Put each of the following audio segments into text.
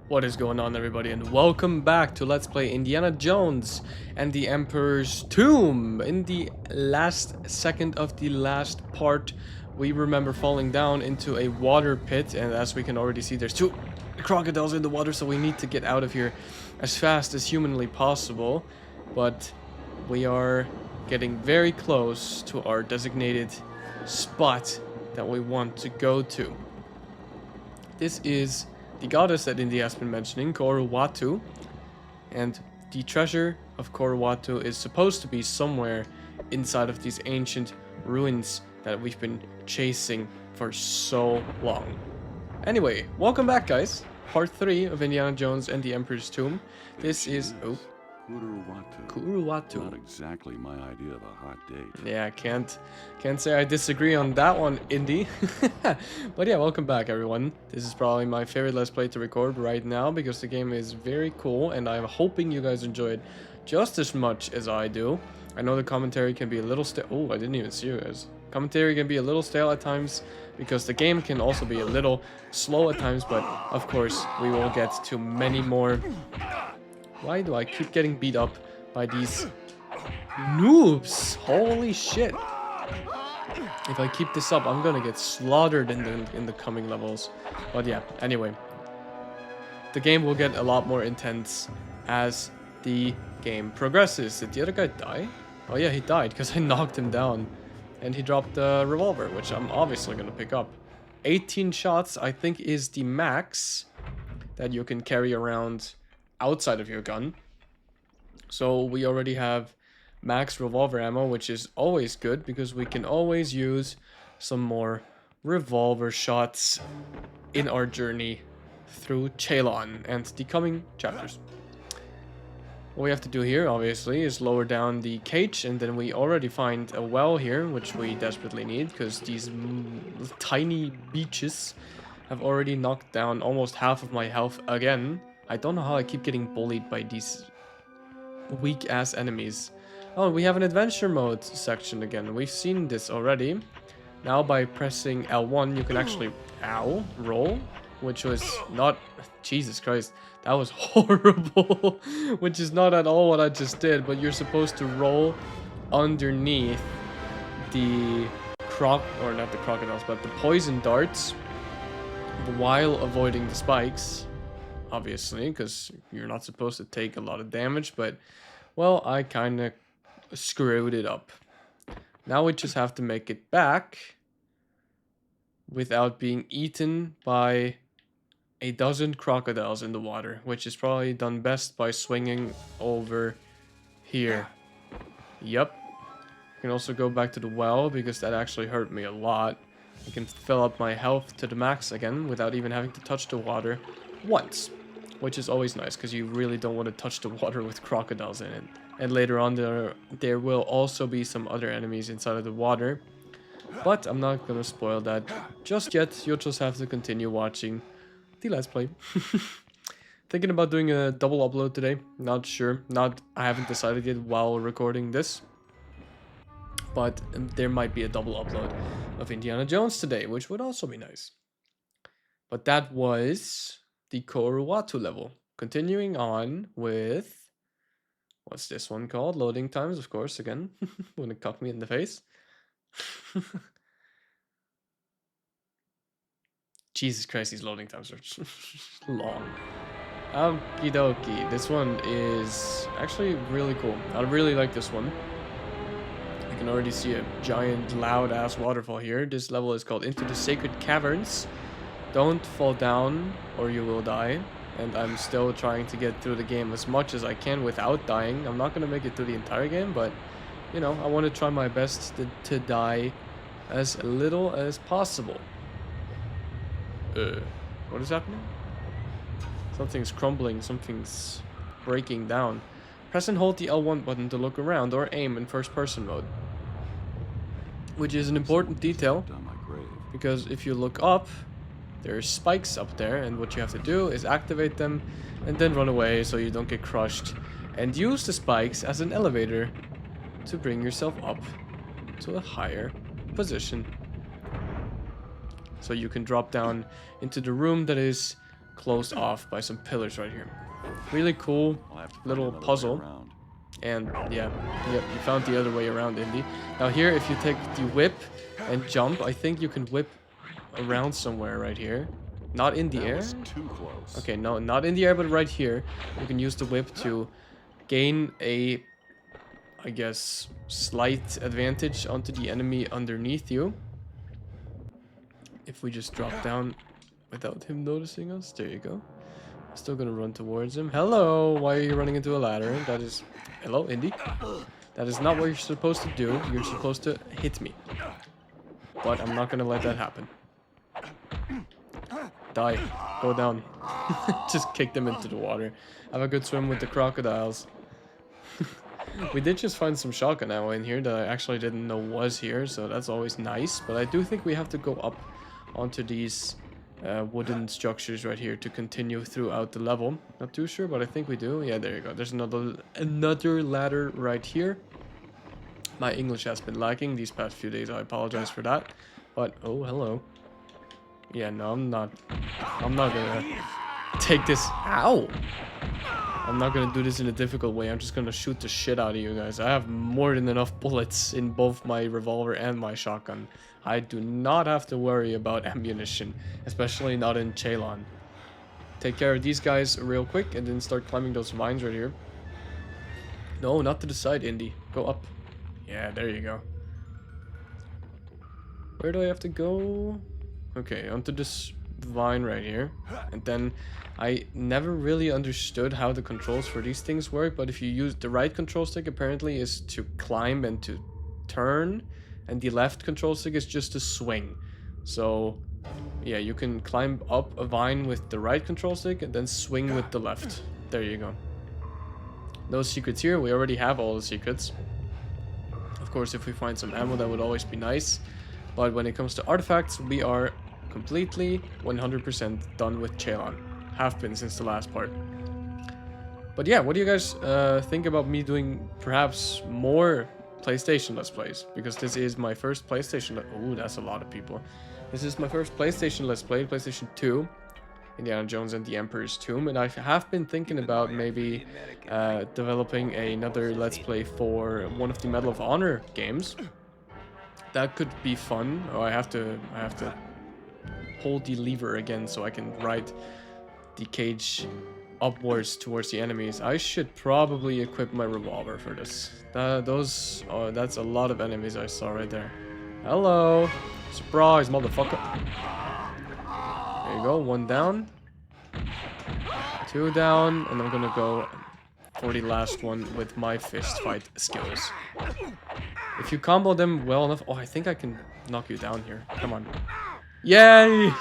What is going on, everybody, and welcome back to Let's Play Indiana Jones and the Emperor's Tomb. In the last second of the last part, we remember falling down into a water pit, and as we can already see, there's two crocodiles in the water, so we need to get out of here as fast as humanly possible. But we are getting very close to our designated spot that we want to go to. This is the goddess that Indy has been mentioning, Kouru Watu, and the treasure of Kouru Watu is supposed to be somewhere inside of these ancient ruins that we've been chasing for so long. Anyway, welcome back, guys. Part 3 of Indiana Jones and the Emperor's Tomb. This is... oh. Kouru Watu. Kouru Watu. Not exactly my idea of a hot date. Yeah, can't say I disagree on that one, Indy. But yeah, welcome back, everyone. This is probably my favorite Let's Play to record right now because the game is very cool and I'm hoping you guys enjoy it just as much as I do. I know the commentary can be a little stale. Oh, I didn't even see you guys. Commentary can be a little stale at times because the game can also be a little slow at times, but of course we will get to many more. Why do I keep getting beat up by these noobs? Holy shit. If I keep this up, I'm gonna get slaughtered in the coming levels. But yeah, anyway. The game will get a lot more intense as the game progresses. Did the other guy die? Oh yeah, he died because I knocked him down. And he dropped the revolver, which I'm obviously gonna pick up. 18 shots, I think, is the max that you can carry around outside of your gun. So we already have max revolver ammo, which is always good because we can always use some more revolver shots in our journey through Chalon and the coming chapters. What we have to do here, obviously, is lower down the cage, and then we already find a well here, which we desperately need because these tiny beaches have already knocked down almost half of my health again. I don't know how I keep getting bullied by these weak-ass enemies. Oh, we have an adventure mode section again. We've seen this already. Now by pressing L1, you can actually, roll, which was not... Jesus Christ, that was horrible. Which is not at all what I just did, but you're supposed to roll underneath the not the crocodiles, but the poison darts while avoiding the spikes. Obviously, because you're not supposed to take a lot of damage, but, well, I kind of screwed it up. Now we just have to make it back without being eaten by a dozen crocodiles in the water, which is probably done best by swinging over here. Yep. I can also go back to the well, because that actually hurt me a lot. I can fill up my health to the max again without even having to touch the water once, which is always nice because you really don't want to touch the water with crocodiles in it. And later on there will also be some other enemies inside of the water, but I'm not gonna spoil that just yet. You'll just have to continue watching the Let's Play. Thinking about doing a double upload today. Not sure. I haven't decided yet while recording this, but there might be a double upload of Indiana Jones today, which would also be nice. But that was the Kouru Watu level. Continuing on with... what's this one called? Loading times, of course, again. When it cocked me in the face. Jesus Christ, these loading times are long. Okie dokie. This one is actually really cool. I really like this one. I can already see a giant, loud-ass waterfall here. This level is called Into the Sacred Caverns. Don't fall down or you will die. And I'm still trying to get through the game as much as I can without dying. I'm not going to make it through the entire game, but, you know, I want to try my best to die as little as possible. What is happening? Something's crumbling, something's breaking down. Press and hold the L1 button to look around or aim in first person mode. Which is an important detail, because if you look up, there's spikes up there, and what you have to do is activate them and then run away so you don't get crushed, and use the spikes as an elevator to bring yourself up to a higher position. So you can drop down into the room that is closed off by some pillars right here. Really cool I'll have to find little another way puzzle. around. And yeah, yep, you found the other way around, Indy. Now here, if you take the whip and jump, I think you can whip around somewhere right here. Not in the That air. was too close. Okay, no, not in the air, but right here. You can use the whip to gain a, I guess, slight advantage onto the enemy underneath you. If we just drop down without him noticing us. There you go. Still gonna run towards him. Hello, why are you running into a ladder? That is... Hello, Indy. That is not what you're supposed to do. You're supposed to hit me. But I'm not gonna let that happen. Die. Go down. Just kick them into the water. Have a good swim with the crocodiles. We did just find some shotgun ammo in here that I actually didn't know was here, so that's always nice. But I do think we have to go up onto these wooden structures right here to continue throughout the level. Not too sure, but I think we do. Yeah, there you go. There's another ladder right here. My English has been lacking these past few days. I apologize for that. But oh, hello. Yeah, no, I'm not gonna take this. Ow! I'm not gonna do this in a difficult way. I'm just gonna shoot the shit out of you guys. I have more than enough bullets in both my revolver and my shotgun. I do not have to worry about ammunition, especially not in Ceylon. Take care of these guys real quick and then start climbing those vines right here. No, not to the side, Indy. Go up. Yeah, there you go. Where do I have to go? Okay, onto this vine right here. And then I never really understood how the controls for these things work, but if you use the right control stick, apparently is to climb and to turn, and the left control stick is just to swing. So yeah, you can climb up a vine with the right control stick and then swing with the left. There you go. No secrets here. We already have all the secrets. Of course, if we find some ammo, that would always be nice. But when it comes to artifacts, we are completely 100% done with Ceylon. Have been since the last part. But yeah, what do you guys think about me doing perhaps more PlayStation Let's Plays? Because this is my first PlayStation... Oh, that's a lot of people. This is my first PlayStation Let's Play, PlayStation 2. Indiana Jones and the Emperor's Tomb. And I have been thinking about maybe developing another Let's Play for one of the Medal of Honor games. That could be fun. Oh, I have to hold the lever again so I can ride the cage upwards towards the enemies. I should probably equip my revolver for this. That's a lot of enemies I saw right there. Hello. Surprise, motherfucker. There you go, one down. Two down, and I'm gonna go for the last one with my fist fight skills. If you combo them well enough... Oh, I think I can knock you down here. Come on. Yay!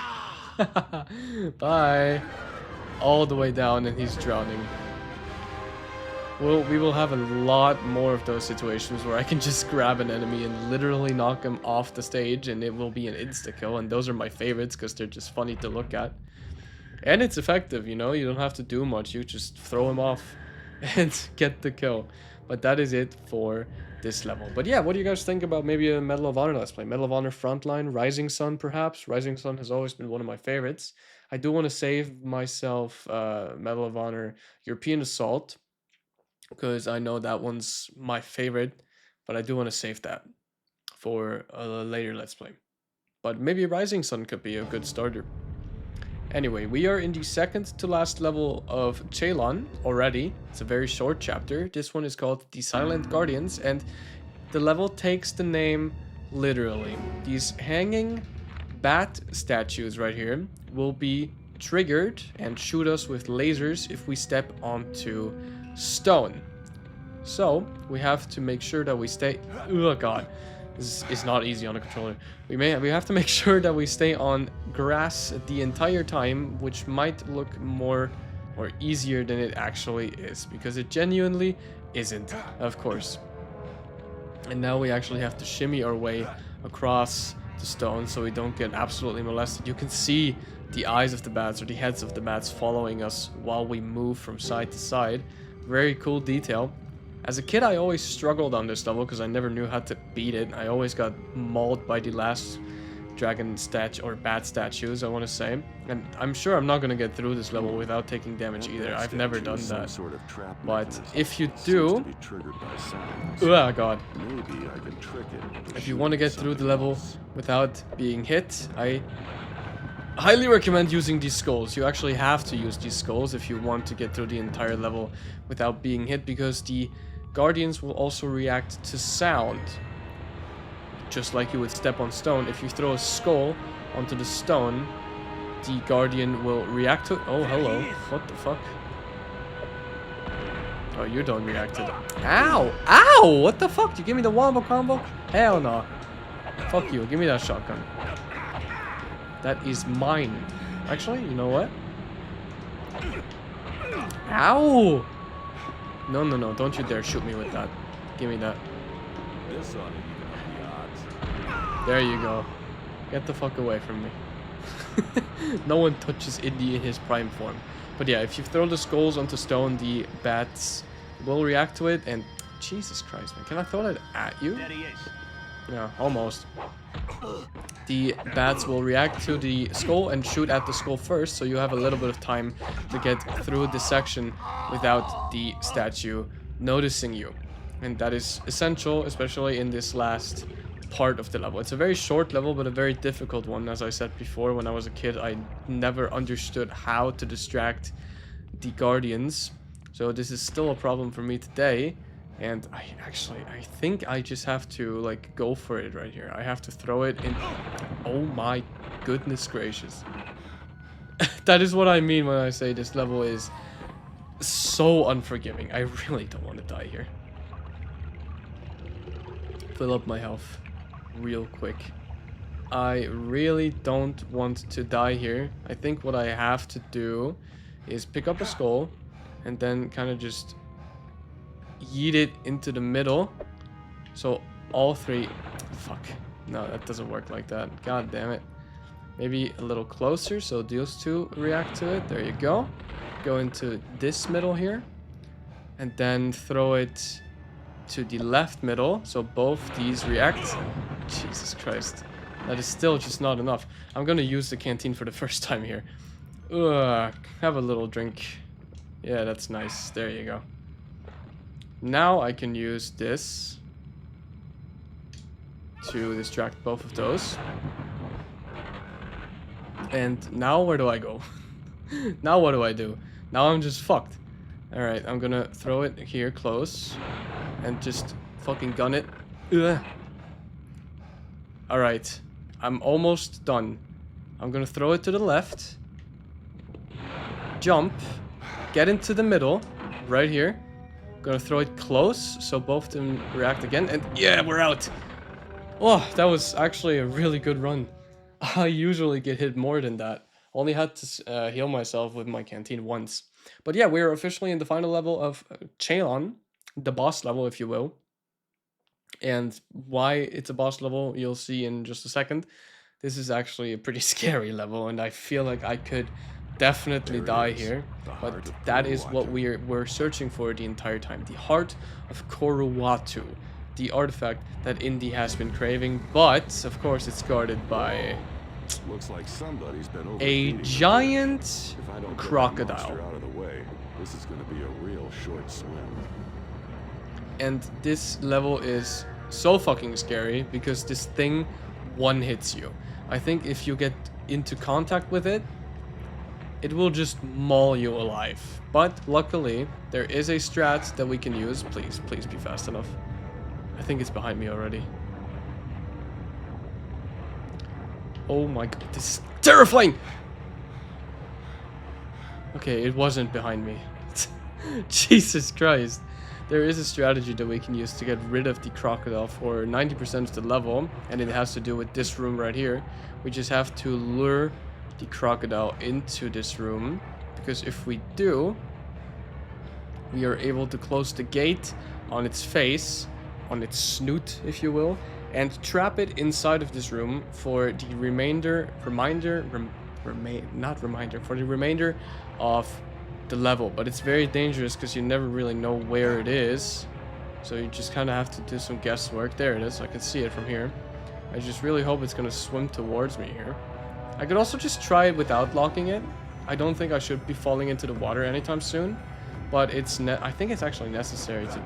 Bye. All the way down, and he's drowning. Well, we will have a lot more of those situations where I can just grab an enemy and literally knock him off the stage, and it will be an insta-kill. And those are my favorites because they're just funny to look at. And it's effective, you know? You don't have to do much. You just throw him off and get the kill. But that is it for this level. But yeah, what do you guys think about maybe a Medal of Honor Let's Play? Medal of Honor Frontline, Rising Sun perhaps. Rising Sun has always been one of my favorites. I do want to save myself Medal of Honor European Assault, because I know that one's my favorite, but I do want to save that for a later Let's Play. But maybe Rising Sun could be a good starter. Anyway, we are in the second to last level of Ceylon already. It's a very short chapter. This one is called The Silent Guardians, and the level takes the name literally. These hanging bat statues right here will be triggered and shoot us with lasers if we step onto stone. So we have to make sure that we stay... Oh god, this is not easy on a controller. We have to make sure that we stay on grass the entire time, which might look more or easier than it actually is, because it genuinely isn't, of course. And now we actually have to shimmy our way across the stone so we don't get absolutely molested. You can see the eyes of the bats, or the heads of the bats, following us while we move from side to side. Very cool detail. As a kid, I always struggled on this level because I never knew how to beat it. I always got mauled by the last dragon statue or bat statues, I want to say. And I'm sure I'm not going to get through this level without taking damage either. I've never done that. Sort of trap But mechanism. if you Seems do, to be triggered by sounds. oh god, Maybe I can trick it. if you want to get through the level without being hit, I highly recommend using these skulls. You actually have to use these skulls if you want to get through the entire level without being hit, because the guardians will also react to sound. Just like you would step on stone. If you throw a skull onto the stone, the guardian will react to... Oh, hello. What the fuck? Oh, you don't react to that. Ow! Ow! What the fuck? You give me the wombo combo? Hell no. Fuck you. Give me that shotgun. That is mine. Actually, you know what? Ow! No, no, no. Don't you dare shoot me with that. Give me that. This ought to even up the odds. There you go. Get the fuck away from me. No one touches Indy in his prime form. But yeah, if you throw the skulls onto stone, the bats will react to it. And Jesus Christ, man. Can I throw that at you? Yeah, almost. The bats will react to the skull and shoot at the skull first, so you have a little bit of time to get through this section without the statue noticing you. And that is essential, especially in this last part of the level. It's a very short level, but a very difficult one. As I said before, when I was a kid, I never understood how to distract the guardians. So this is still a problem for me today. And I think I just have to like go for it right here. I have to throw it in. Oh my goodness gracious. That is what I mean when I say this level is so unforgiving. I really don't want to die here. Fill up my health real quick. I really don't want to die here. I think what I have to do is pick up a skull and then kind of just yeet it into the middle, so all three... Fuck. No, that doesn't work like that. God damn it. Maybe a little closer so those two react to it. There you go. Go into this middle here. And then throw it to the left middle so both these react. Jesus Christ. That is still just not enough. I'm gonna use the canteen for the first time here. Ugh. Have a little drink. Yeah, that's nice. There you go. Now I can use this to distract both of those. And now where do I go? Now what do I do? Now I'm just fucked. Alright, I'm gonna throw it here close and just fucking gun it. Alright, I'm almost done. I'm gonna throw it to the left. Jump. Get into the middle. Right here. Gonna throw it close so both of them react again, and yeah, we're out. Oh, that was actually a really good run. I usually get hit more than that. Only had to heal myself with my canteen once. But yeah, we're officially in the final level of Chalon, the boss level, if you will. And why it's a boss level, you'll see in just a second. This is actually a pretty scary level, and I feel like I could definitely die here, but that is what we're searching for the entire time. The heart of Kouru Watu, the artifact that Indy has been craving, but of course it's guarded by Looks like somebody's been a overfeeding. giant If I don't get that crocodile. monster out of the way, this is going to be a real short swim. And this level is so fucking scary because this thing one hits you. I think if you get into contact with it, it will just maul you alive. But luckily, there is a strat that we can use. Please, please be fast enough. I think it's behind me already. Oh my god, this is terrifying! Okay, it wasn't behind me. Jesus Christ. There is a strategy that we can use to get rid of the crocodile for 90% of the level, and it has to do with this room right here. We just have to lure the crocodile into this room, because if we do, we are able to close the gate on its face, on its snoot, if you will, and trap it inside of this room for the remainder of the level. But it's very dangerous because you never really know where it is, so you just kind of have to do some guesswork. There it is, I can see it from here. I just really hope it's gonna swim towards me here. I could also just try it without locking it. I don't think I should be falling into the water anytime soon, but I think it's actually necessary to...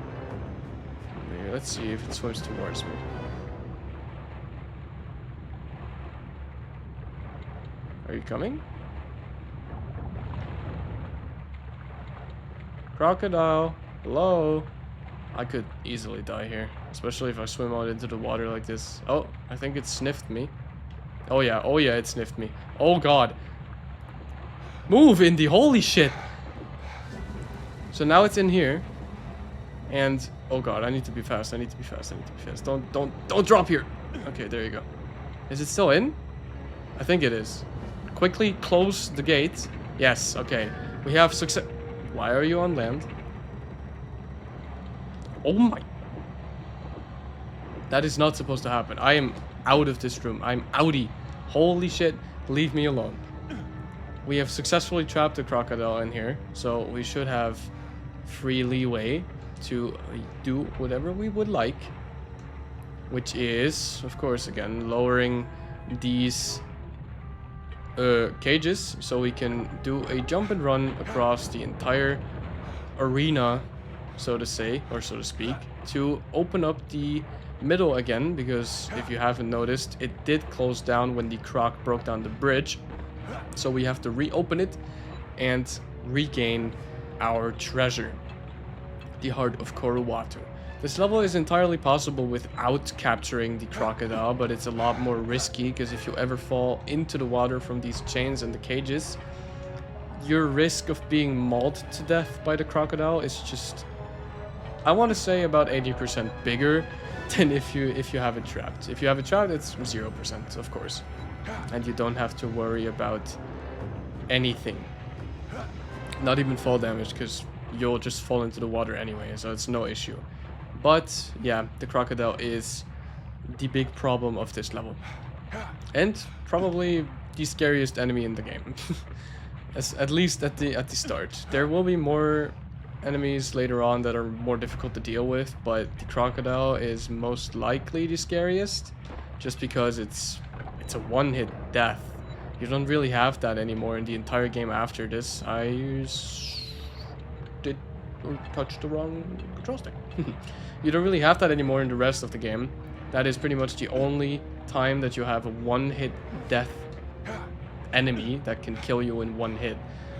Maybe, let's see if it swims towards me. Are you coming? Crocodile, hello? I could easily die here, especially if I swim out into the water like this. Oh, I think it sniffed me. Oh yeah, it sniffed me. Oh god. Move, Indy, holy shit! So now it's in here. And, oh god, I need to be fast, Don't drop here! Okay, there you go. Is it still in? I think it is. Quickly close the gate. Yes, okay. We have success. Why are you on land? Oh my... That is not supposed to happen. I am out of this room. I'm outie. Holy shit. Leave me alone. We have successfully trapped the crocodile in here. So we should have free leeway to do whatever we would like. Which is, of course, again, lowering these cages. So we can do a jump and run across the entire arena, so to say, or so to speak, to open up the middle again, because if you haven't noticed, it did close down when the croc broke down the bridge. So we have to reopen it and regain our treasure, the heart of Kouru Watu. This level is entirely possible without capturing the crocodile, but it's a lot more risky, because if you ever fall into the water from these chains and the cages, your risk of being mauled to death by the crocodile is just, I want to say, about 80% bigger than if you have it trapped. If you have it trapped, it's 0%, of course. And you don't have to worry about anything. Not even fall damage, because you'll just fall into the water anyway, so it's no issue. But yeah, the crocodile is the big problem of this level. And probably the scariest enemy in the game. At least at the start. There will be more enemies later on that are more difficult to deal with, but the crocodile is most likely the scariest, just because it's a one-hit death. You don't really have that anymore in the entire game after this. I did touch the wrong control stick. You don't really have that anymore in the rest of the game. That is pretty much the only time that you have a one-hit death enemy that can kill you in one hit,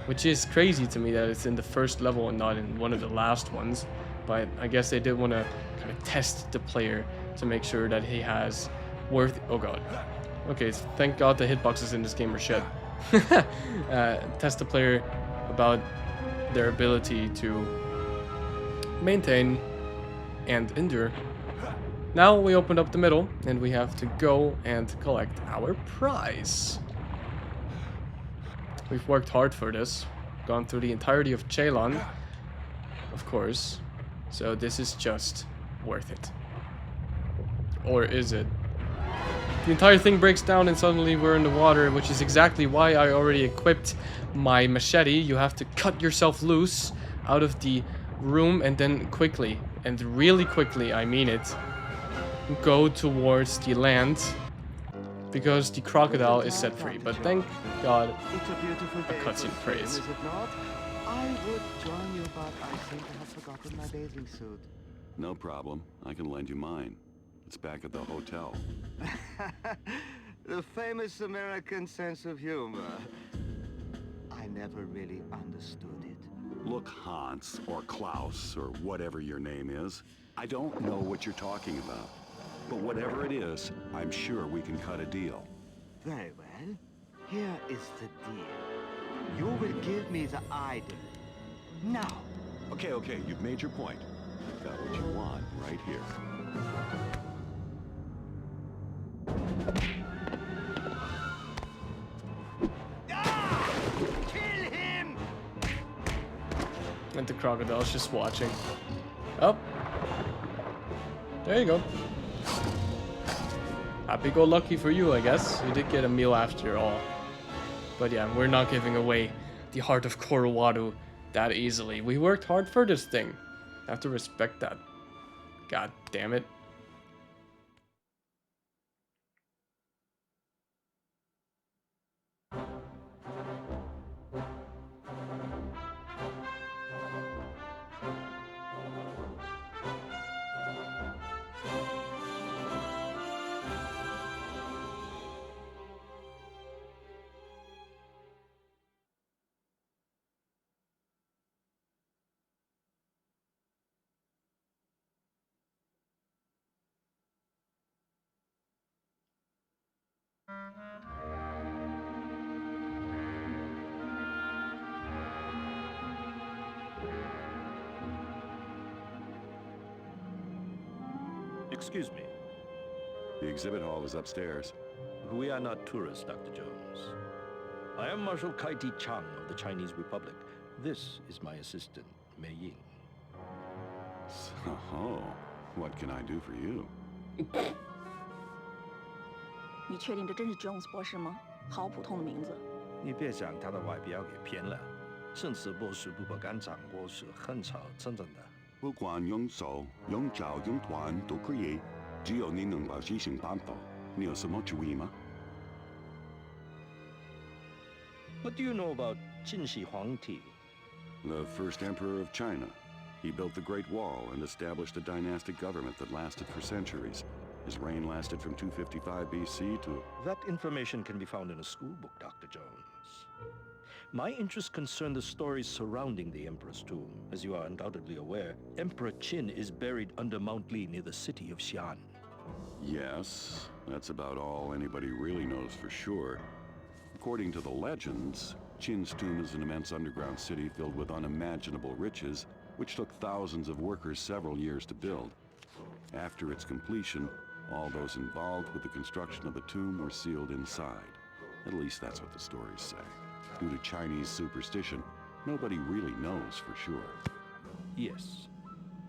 which is crazy to me that it's in the first level and not in one of the last ones. But I guess they did want to kind of test the player to make sure that he has oh god. Okay, thank god the hitboxes in this game are shit. Test the player about their ability to maintain and endure. Now we opened up the middle and we have to go and collect our prize. We've worked hard for this, gone through the entirety of Ceylon, of course, so this is just worth it. Or is it? The entire thing breaks down and suddenly we're in the water, which is exactly why I already equipped my machete. You have to cut yourself loose out of the room and then quickly, and really quickly, I mean it, go towards the land, because the crocodile is set free. But thank god, a cutscene praise. I would join you, but I seem to have forgotten my bathing suit. No problem. I can lend you mine. It's back at the hotel. The famous American sense of humor. I never really understood it. Look, Hans, or Klaus, or whatever your name is, I don't know what you're talking about. But whatever it is, I'm sure we can cut a deal. Very well. Here is the deal. You will give me the idol. Now. Okay, you've made your point. You've got what you want right here. Kill him! And the crocodile's just watching. Oh. There you go. Happy-go-lucky for you, I guess. You did get a meal after all. But yeah, we're not giving away the heart of Kouru Watu that easily. We worked hard for this thing. I have to respect that. God damn it. Excuse me. The exhibit hall is upstairs. We are not tourists, Dr. Jones. I am Marshal Kaiti Chang of the Chinese Republic. This is my assistant, Mei Ying. So, what can I do for you? 你确定这真是 Jones 博士吗？好普通的名字。你别将他的外表给骗了，甚至博士都不敢掌握是很少真正的。不管用手、用脚、用团都可以，只有你能把事情办好。你有什么主意吗？ What do you know about Qin Shi Huangdi? The first emperor of China. He built the Great Wall and established a dynastic government that lasted for centuries. His reign lasted from 255 BC to... That information can be found in a school book, Dr. Jones. My interests concern the stories surrounding the Emperor's tomb. As you are undoubtedly aware, Emperor Qin is buried under Mount Li near the city of Xi'an. Yes, that's about all anybody really knows for sure. According to the legends, Qin's tomb is an immense underground city filled with unimaginable riches, which took thousands of workers several years to build. After its completion, all those involved with the construction of the tomb were sealed inside. At least that's what the stories say. Due to Chinese superstition, nobody really knows for sure. Yes.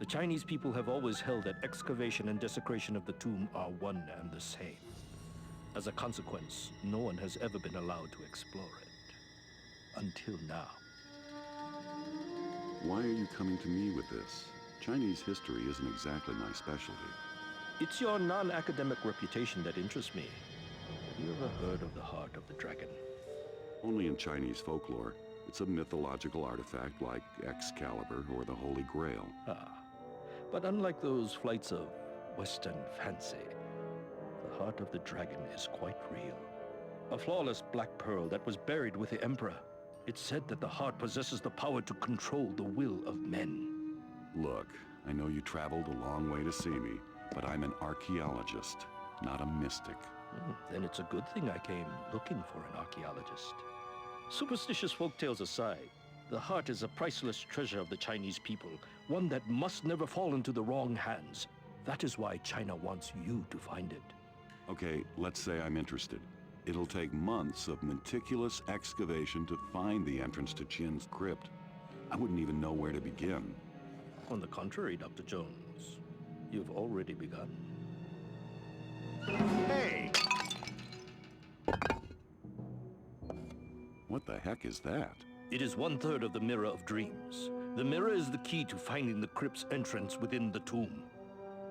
The Chinese people have always held that excavation and desecration of the tomb are one and the same. As a consequence, no one has ever been allowed to explore it. Until now. Why are you coming to me with this? Chinese history isn't exactly my specialty. It's your non-academic reputation that interests me. Have you ever heard of the Heart of the Dragon? Only in Chinese folklore. It's a mythological artifact like Excalibur or the Holy Grail. Ah. But unlike those flights of Western fancy, the Heart of the Dragon is quite real. A flawless black pearl that was buried with the Emperor. It's said that the heart possesses the power to control the will of men. Look, I know you traveled a long way to see me, but I'm an archaeologist, not a mystic. Then it's a good thing I came looking for an archaeologist. Superstitious folktales aside, the heart is a priceless treasure of the Chinese people, one that must never fall into the wrong hands. That is why China wants you to find it. Okay, let's say I'm interested. It'll take months of meticulous excavation to find the entrance to Qin's crypt. I wouldn't even know where to begin. On the contrary, Dr. Jones, you've already begun. Hey! What the heck is that? It is 1/3 of the Mirror of Dreams. The mirror is the key to finding the crypt's entrance within the tomb.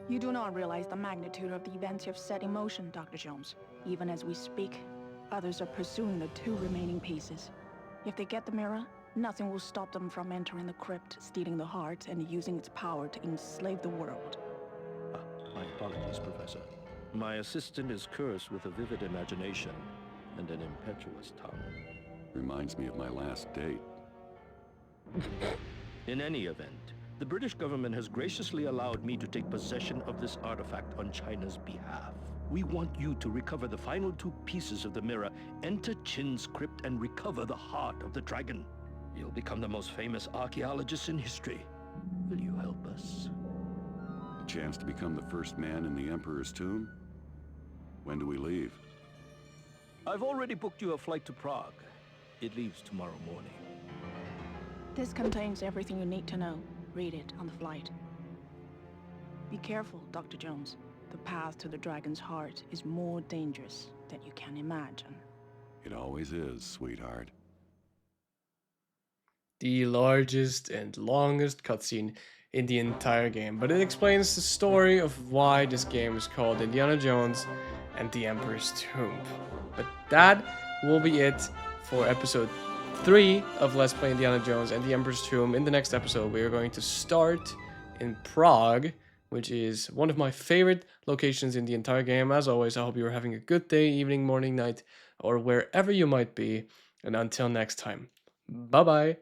You do not realize the magnitude of the events you have set in motion, Dr. Jones. Even as we speak, others are pursuing the 2 remaining pieces. If they get the mirror, nothing will stop them from entering the crypt, stealing the heart, and using its power to enslave the world. My apologies, Professor. My assistant is cursed with a vivid imagination and an impetuous tongue. Reminds me of my last date. In any event, the British government has graciously allowed me to take possession of this artifact on China's behalf. We want you to recover the final 2 pieces of the mirror, enter Qin's crypt, and recover the heart of the dragon. You'll become the most famous archaeologist in history. Will you help us? A chance to become the first man in the Emperor's tomb? When do we leave? I've already booked you a flight to Prague. It leaves tomorrow morning. This contains everything you need to know. Read it on the flight. Be careful, Dr. Jones. The path to the dragon's heart is more dangerous than you can imagine. It always is, sweetheart. The largest and longest cutscene in the entire game, but it explains the story of why this game is called Indiana Jones and the Emperor's Tomb. But that will be it for episode 3 of Let's Play Indiana Jones and the Emperor's Tomb. In the next episode, we are going to start in Prague, which is one of my favorite locations in the entire game. As always, I hope you're having a good day, evening, morning, night, or wherever you might be. And until next time, bye-bye.